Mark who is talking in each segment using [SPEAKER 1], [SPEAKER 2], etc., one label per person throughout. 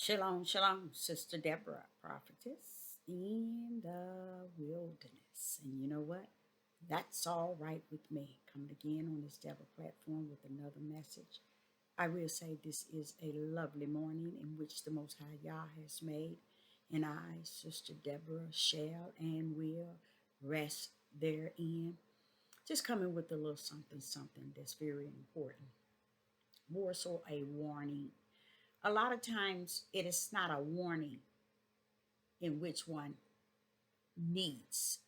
[SPEAKER 1] Shalom, shalom, Sister Deborah, prophetess in the wilderness. And you know what? That's all right with me. Coming again on this Deborah platform with another message. I will say this is a lovely morning in which the Most High Yah has made, and I, Sister Deborah, shall and will rest therein. Just coming with a little something that's very important. More so a warning. A lot of times it is not a warning in which one needs.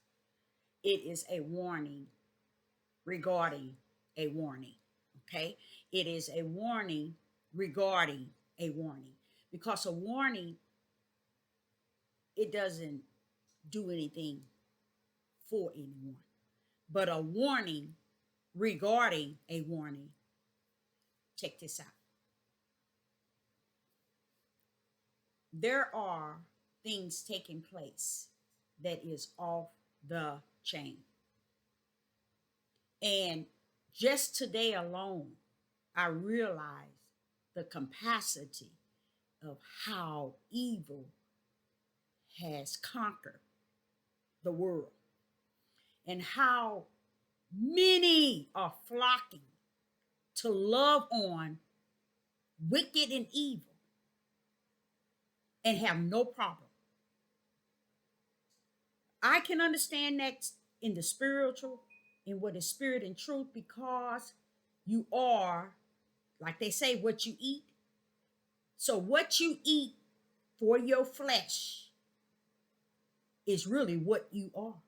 [SPEAKER 1] It is a warning regarding a warning. Okay? It is a warning regarding a warning. Because a warning, it doesn't do anything for anyone. But a warning regarding a warning, check this out. There are things taking place that is off the chain. And just today alone, I realized the capacity of how evil has conquered the world and how many are flocking to love on wicked and evil and have no problem. I can understand that in the spiritual, in what is spirit and truth, because you are, like they say, what you eat. So what you eat for your flesh is really what you are.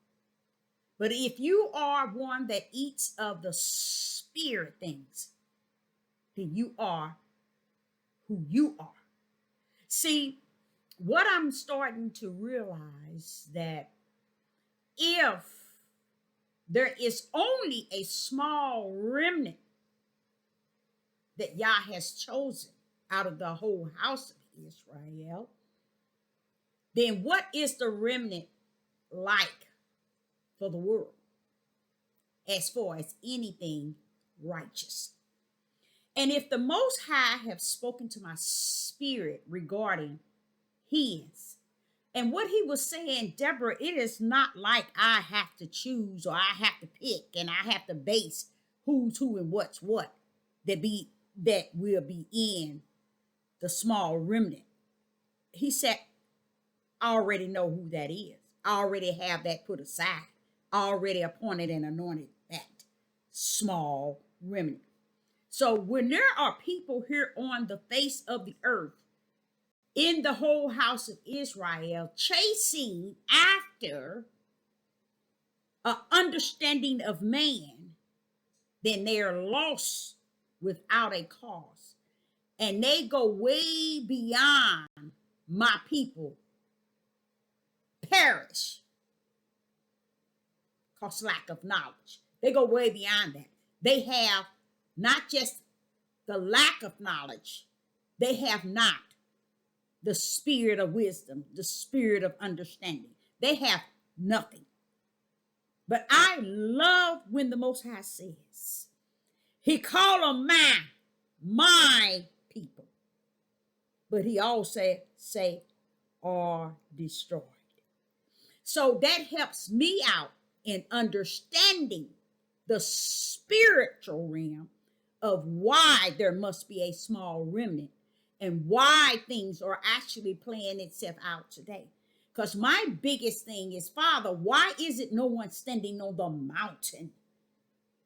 [SPEAKER 1] But if you are one that eats of the spirit things, then you are who you are. See, what I'm starting to realize that if there is only a small remnant that Yah has chosen out of the whole house of Israel, then what is the remnant like for the world as far as anything righteous? And if the Most High have spoken to my spirit regarding his, and what he was saying, Deborah, it is not like I have to choose or I have to pick and I have to base who's who and what's what that will be in the small remnant. He said, I already know who that is. I already have that put aside. I already appointed and anointed that small remnant. So when there are people here on the face of the earth, in the whole house of Israel, chasing after an understanding of man, then they are lost without a cause. And they go way beyond my people perish because lack of knowledge. They go way beyond that. They have not just the lack of knowledge, they have not the spirit of wisdom, the spirit of understanding. They have nothing. But I love when the Most High says, he called them my people. But he also say, are destroyed. So that helps me out in understanding the spiritual realm of why there must be a small remnant and why things are actually playing itself out today. Because my biggest thing is, Father, why is it no one standing on the mountain?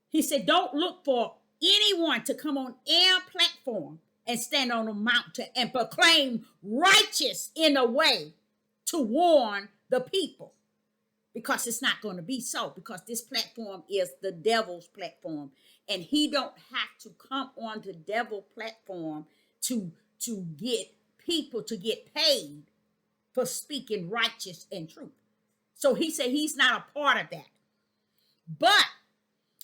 [SPEAKER 1] He said, don't look for anyone to come on our platform and stand on a mountain and proclaim righteous in a way to warn the people. Because it's not going to be so, because this platform is the devil's platform. And he don't have to come on the devil platform to get people to get paid for speaking righteous and truth. So he said he's not a part of that. But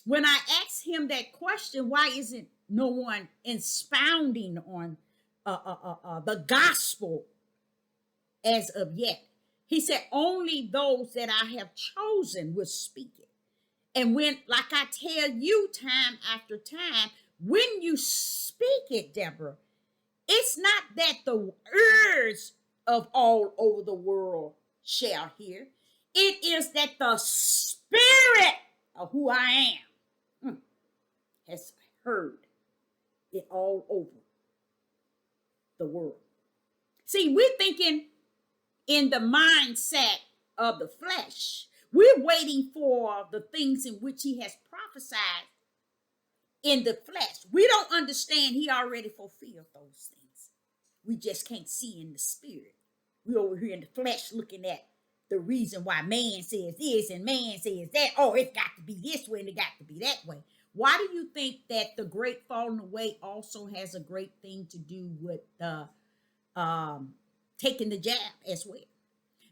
[SPEAKER 1] when I asked him that question, why isn't no one expounding on the gospel as of yet? He said, only those that I have chosen will speak it. And when, like I tell you time after time, when you speak it, Deborah, It's not that the ears of all over the world shall hear. It is that the spirit of who I am has heard it all over the world. See, we're thinking in the mindset of the flesh. We're waiting for the things in which he has prophesied in the flesh. We don't understand he already fulfilled those things. We just can't see in the spirit. We over here in the flesh looking at the reason why man says this and man says that. Oh, it's got to be this way and it got to be that way. Why do you think that the great falling away also has a great thing to do with the taking the jab as well?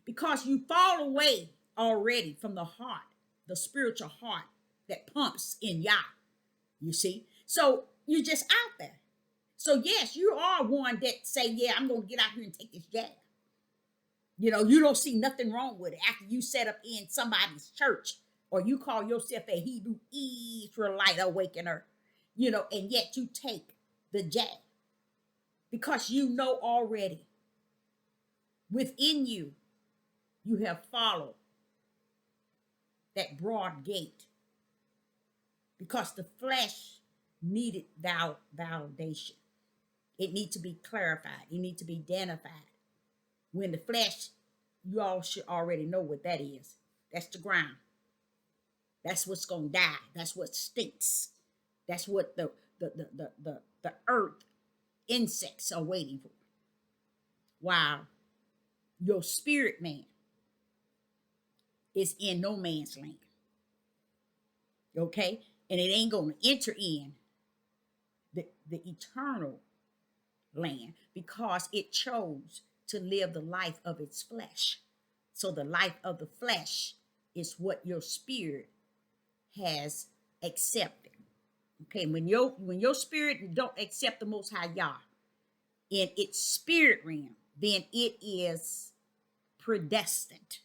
[SPEAKER 1] Because you fall away already from the heart, the spiritual heart that pumps in Yah. You see? So you're just out there. So yes, you are one that say, yeah, I'm going to get out here and take this jab. You know, you don't see nothing wrong with it after you set up in somebody's church or you call yourself a Hebrew Israelite awakener, you know, and yet you take the jab because you know already within you, you have followed that broad gate because the flesh needed validation. It needs to be clarified. It needs to be identified. When the flesh, you all should already know what that is. That's the ground. That's what's gonna die. That's what stinks. That's what the earth insects are waiting for. While your spirit man is in no man's land. Okay? And it ain't gonna enter in the eternal land because it chose to live the life of its flesh. So the life of the flesh is what your spirit has accepted. Okay, when your spirit don't accept the Most High Yah in its spirit realm, then it is predestined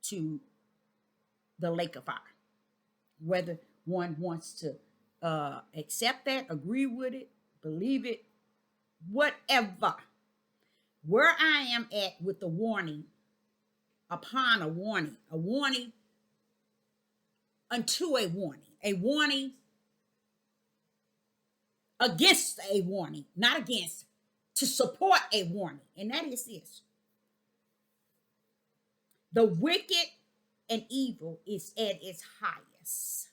[SPEAKER 1] to the lake of fire. Whether one wants to accept that, agree with it, believe it, whatever. Where I am at with the warning upon a warning unto a warning against a warning, not against, to support a warning. And that is this. The wicked and evil is at its highest.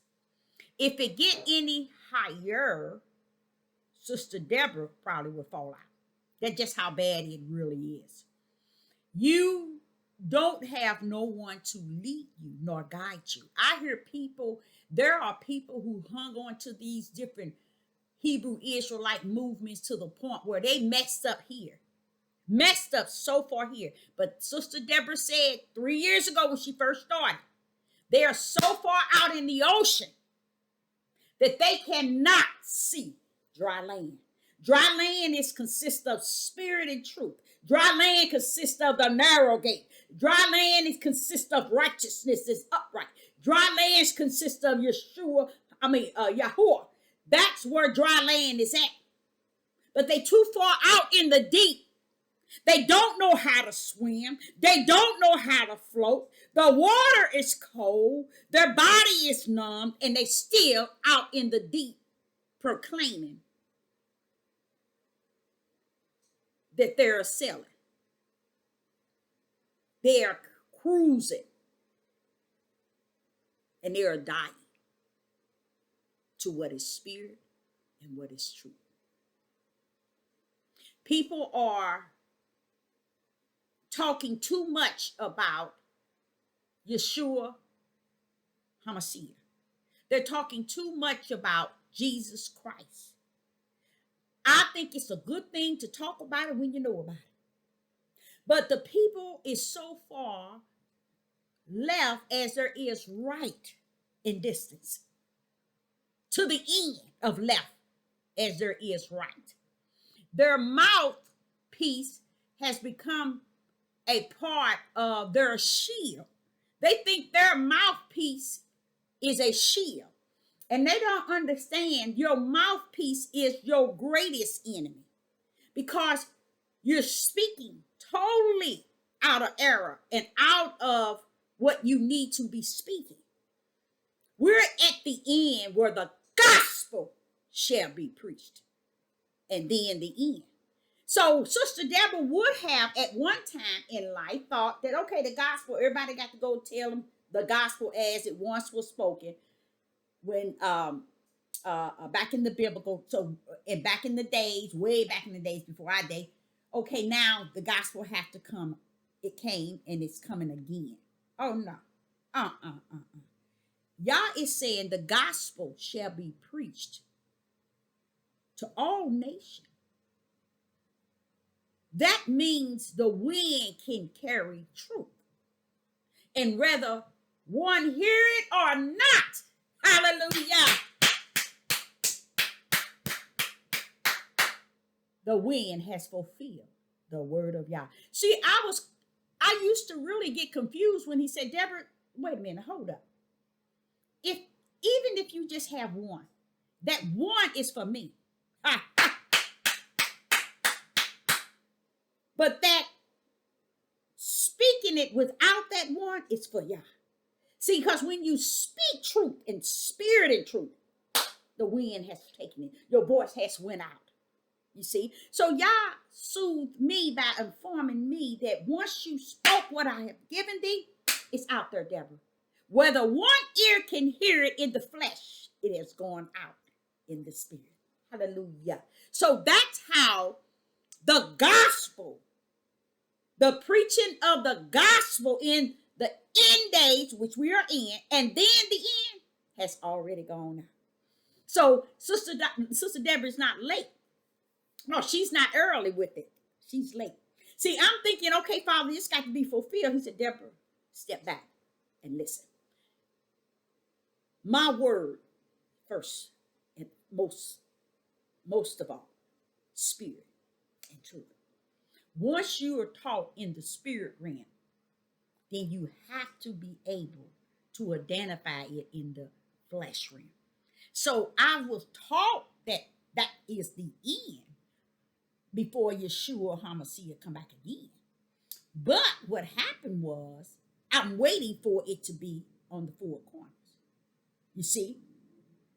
[SPEAKER 1] If it get any higher, Sister Deborah probably would fall out. That's just how bad it really is. You don't have no one to lead you nor guide you. I hear people, there are people who hung on to these different Hebrew Israelite movements to the point where they messed up here. Messed up so far here. But Sister Deborah said 3 years ago when she first started, they are so far out in the ocean that they cannot see dry land. Dry land consists of spirit and truth. Dry land consists of the narrow gate. Dry land consists of righteousness is upright. Dry land consists of Yahuwah. That's where dry land is at. But they too far out in the deep. They don't know how to swim. They don't know how to float. The water is cold. Their body is numb. And they still out in the deep proclaiming that they're sailing. They are cruising. And they are dying to what is spirit and what is truth. People are talking too much about Yeshua HaMashiach. They're talking too much about Jesus Christ. I think it's a good thing to talk about it when you know about it. But the people is so far left as there is right in distance. To the end of left as there is right. Their mouthpiece has become a part of their shield. They think their mouthpiece is a shield. And they don't understand your mouthpiece is your greatest enemy. because you're speaking totally out of error and out of what you need to be speaking. We're at the end where the gospel shall be preached. And then the end. So Sister Deborah would have at one time in life thought that, okay, the gospel, everybody got to go tell them the gospel as it once was spoken when back in the biblical, so and back in the days, way back in the days before our day, okay, now the gospel have to come. It came and it's coming again. Oh no. Yah is saying the gospel shall be preached to all nations. That means the wind can carry truth. And whether one hear it or not, hallelujah, the wind has fulfilled the word of Yah. See, I used to really get confused when he said, Deborah, wait a minute, hold up. Even if you just have one, that one is for me. But that speaking it without that one is for Yah. See, because when you speak truth and spirit and truth, the wind has taken it. Your voice has went out. You see? So Yah soothed me by informing me that once you spoke what I have given thee, it's out there, Deborah. Whether one ear can hear it in the flesh, it has gone out in the spirit. Hallelujah. So that's how the gospel, the preaching of the gospel in the end days, which we are in, and then the end has already gone out. So Sister Deborah is not late. No, she's not early with it. She's late. See, I'm thinking, okay, Father, this got to be fulfilled. He said, Deborah, step back and listen. My word first and most of all, spirit and truth. Once you are taught in the spirit realm, then you have to be able to identify it in the flesh realm. So I was taught that is the end before Yeshua HaMashiach come back again. But what happened was, I'm waiting for it to be on the four corners. You see?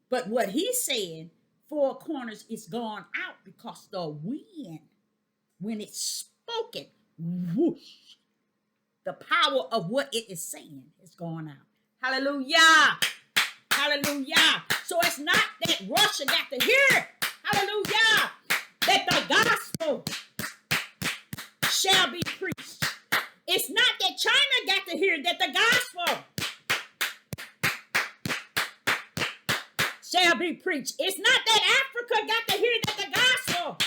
[SPEAKER 1] But what he's saying, four corners is gone out because the wind, when it's spoken, whoosh, the power of what it is saying is gone out. Hallelujah. Hallelujah. So it's not that Russia got to hear it. Hallelujah. That the gospel shall be preached. It's not that China got to hear that the gospel shall be preached. It's not that Africa got to hear that the gospel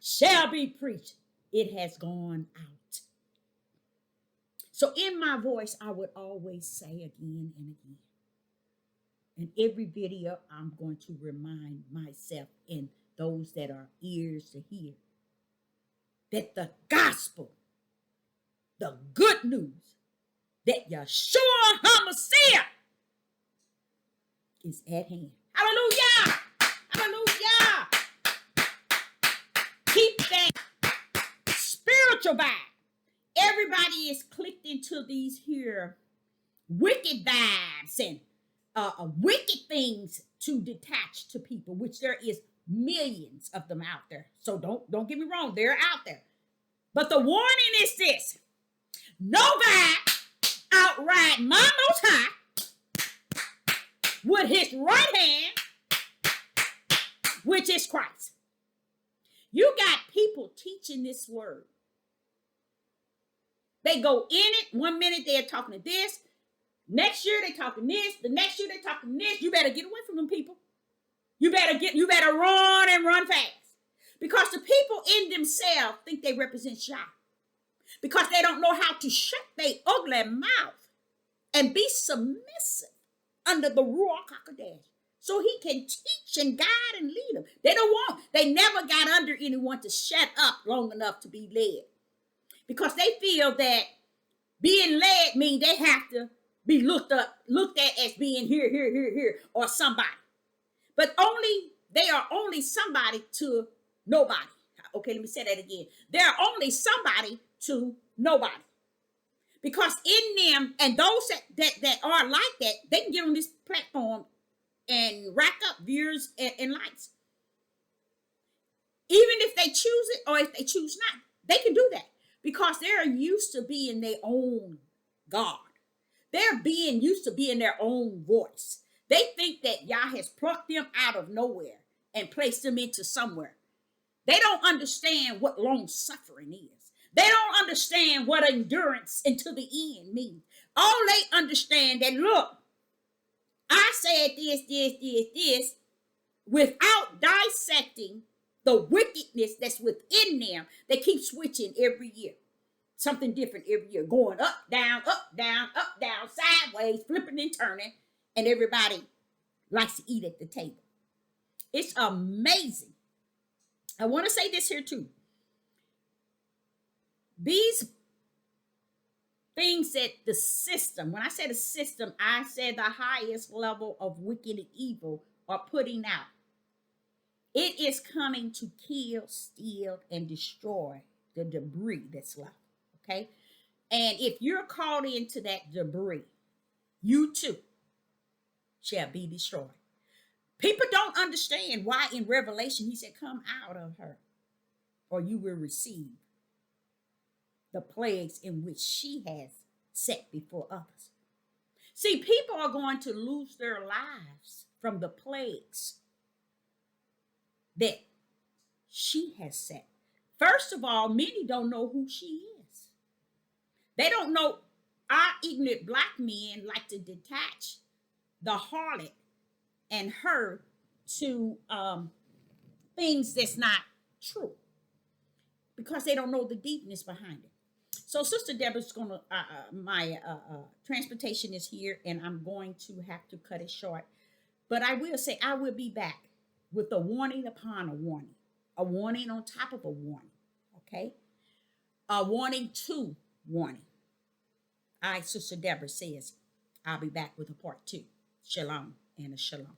[SPEAKER 1] shall be preached. It has gone out. So in my voice, I would always say again and again. In every video, I'm going to remind myself and those that are ears to hear that the gospel, the good news, that Yeshua HaMashiach is at hand. Hallelujah! Hallelujah! Keep that spiritual vibe. Everybody is clicked into these here wicked vibes and wicked things to detach to people, which there is millions of them out there. So don't get me wrong, they're out there. But the warning is this: nobody outright my Most High with his right hand, which is Christ. You got people teaching this word. They go in it. 1 minute they're talking to this. Next year they talking this. The next year they talking this. You better get away from them people. You better run and run fast. Because the people in themselves think they represent Yah. Because they don't know how to shut their ugly mouth and be submissive under the Ruach HaKodesh. So he can teach and guide and lead them. They never got under anyone to shut up long enough to be led. Because they feel that being led means they have to be looked at as being here, or somebody. But only They are only somebody to nobody. Okay, let me say that again. They're only somebody to nobody. Because in them, and those that are like that, they can get on this platform and rack up viewers and likes. Even if they choose it or if they choose not, they can do that because they're used to being their own God. They're being used to being their own voice. They think that Yah has plucked them out of nowhere and placed them into somewhere. They don't understand what long suffering is. They don't understand what endurance until the end means. All they understand that, look, I said this, without dissecting the wickedness that's within them. They keep switching every year. Something different every year, going up, down, sideways, flipping and turning, and everybody likes to eat at the table. It's amazing. I want to say this here too. These things that the system, when I say the system, I said the highest level of wicked and evil are putting out. It is coming to kill, steal, and destroy the debris that's left. Okay? And if you're caught into that debris, you too shall be destroyed. People don't understand why in Revelation he said, come out of her, or you will receive the plagues in which she has set before others. See, people are going to lose their lives from the plagues that she has set. First of all, many don't know who she is. They don't know. Our ignorant black men like to detach the harlot and her to things that's not true because they don't know the deepness behind it. So Sister Deborah's going to, my transportation is here and I'm going to have to cut it short. But I will say I will be back with a warning upon a warning on top of a warning, okay? A warning to warning. Sister Deborah says, I'll be back with a part 2. Shalom and a shalom.